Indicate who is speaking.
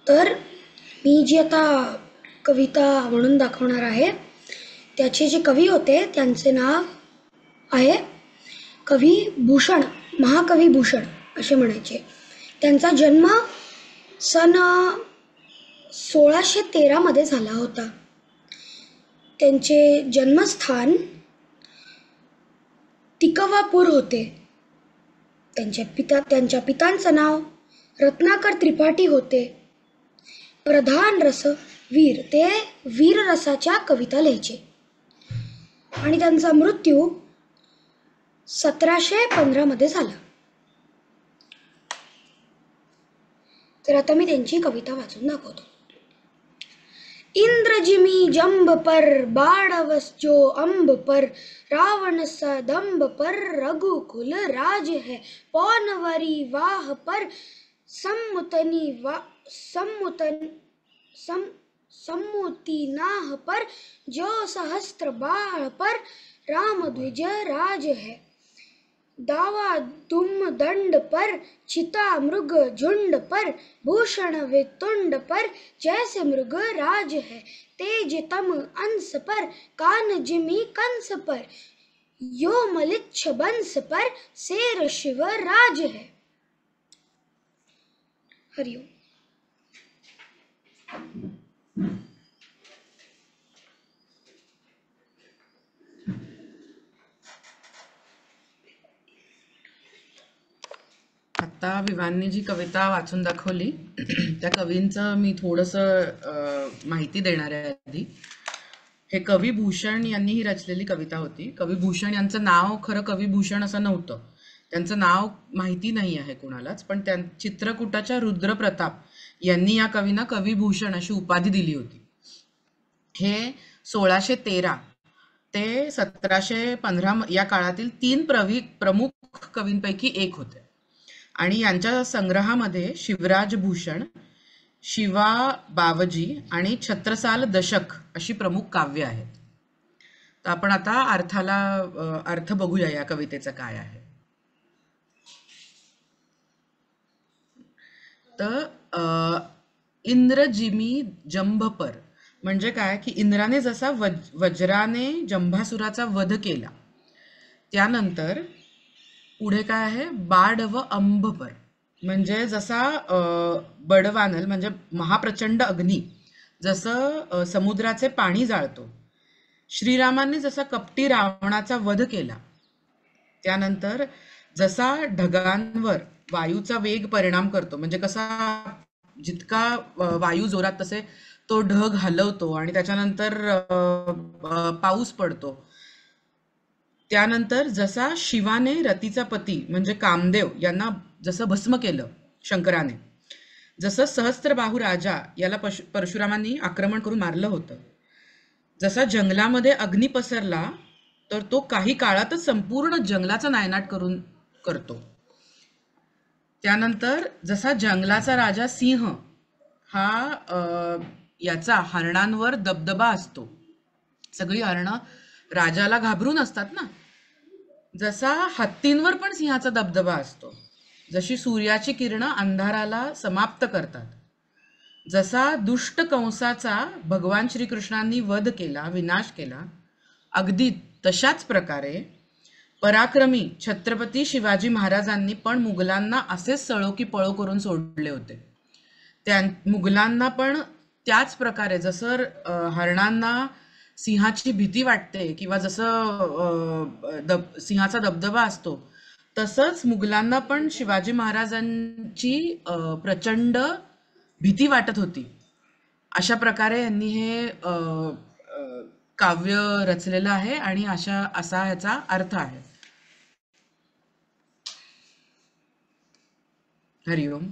Speaker 1: तर मी जी आता कविता म्हणून दाखवणार आहे त्याचे जे कवी होते त्यांचे नाव आहे कवी भूषण, महाकवी भूषण असे म्हणायचे. त्यांचा जन्म सन 1613 मध्ये झाला होता. त्यांचे जन्मस्थान तिकवापूर होते. त्यांच्या पितांचं नाव रत्नाकर त्रिपाठी होते. प्रधान रसवीर, ते वीर रसाच्या कविता लिहायचे आणि त्यांचा मृत्यू 1715 मध्ये झाला. तर आता मी त्यांची कविता वाचून दाखवतो. इंद्रजिमी जंब पर बाड़वस जो अंब पर, रावण सा दंब पर रघुकुल राज है, पौनवरी वाह पर सम्मुति नाह पर, जो सहस्त्र बाह पर राम द्विज राज है, दावा दुम दंड पर चिता मृग झुंड पर, भूषण वितुंड पर जैसे मृग राज है, तेज तम अंश पर कान जिमी कंस पर, यो मलिच्छ बंस पर शेर शिव राज है. हरिओम.
Speaker 2: आता विवांनी जी कविता वाचून दाखवली त्या कवींचं मी थोडंसं माहिती देणार आहे आधी. हे कवी भूषण यांनी ही रचलेली कविता होती. कवी भूषण यांचं नाव खरं कवी भूषण असं नव्हतं. त्यांचं नाव माहिती नाही आहे कोणालाच, पण चित्रकूटाच्या रुद्र प्रताप यांनी या कवींना कवी भूषण अशी उपाधी दिली होती. हे 1613 ते 1715 या काळातील 3 प्रमुख कवींपैकी एक होते आणि यांच्या संग्रहामध्ये शिवराज भूषण, शिवा बावजी आणि छत्रसाल दशक अशी प्रमुख काव्य आहेत. तर आपण आता अर्थ बघूया या कवितेचा काय आहे. तर इंद्रजिमी जंभपर म्हणजे काय की इंद्राने जसा वज्राने जंभासुराचा वध केला त्यानंतर पुढे काय आहे बाड व अंबपर म्हणजे जसा बडवानल म्हणजे महाप्रचंड अग्नी जसं समुद्राचे पाणी जाळतो, श्रीरामांनी जसा कपटी रावणाचा वध केला त्यानंतर जसा ढगांवर वायूचा वेग परिणाम करतो म्हणजे कसा जितका वायू जोरात तसे तो ढग हलवतो आणि त्याच्यानंतर पाऊस पडतो, त्यानंतर जसा शिवाने रतीचा पती म्हणजे कामदेव यांना जसं भस्म केलं शंकराने, जसं सहस्त्रबाहू राजा याला परशुरामांनी आक्रमण करून मारलं होतं, जसा जंगलामध्ये अग्नी पसरला तर तो काही काळातच संपूर्ण जंगलाचा नायनाट करतो, त्यानंतर जसा जंगलाचा राजा सिंह हा याचा हरणांवर दबदबा असतो, सगळी हरणं राजाला घाबरून असतात ना, जसा हत्तींवर पण सिंहाचा दबदबा असतो, जशी सूर्याची किरणं अंधाराला समाप्त करतात, जसा दुष्ट कंसाचा भगवान श्रीकृष्णांनी वध केला विनाश केला अगदी तशाच प्रकारे पराक्रमी छत्रपती शिवाजी महाराजांनी पण मुघलांना असेच सळो की पळो करून सोडले होते. मुघलांना पण त्याच प्रकारे जसं हरणांना सिंहाची भीती वाटते किंवा जसं सिंहाचा दबदबा असतो तसंच मुघलांना पण शिवाजी महाराजांची प्रचंड भीती वाटत होती. अशा प्रकारे यांनी हे काव्य रचलेलं आहे आणि असा ह्याचा अर्थ आहे. हरिओम.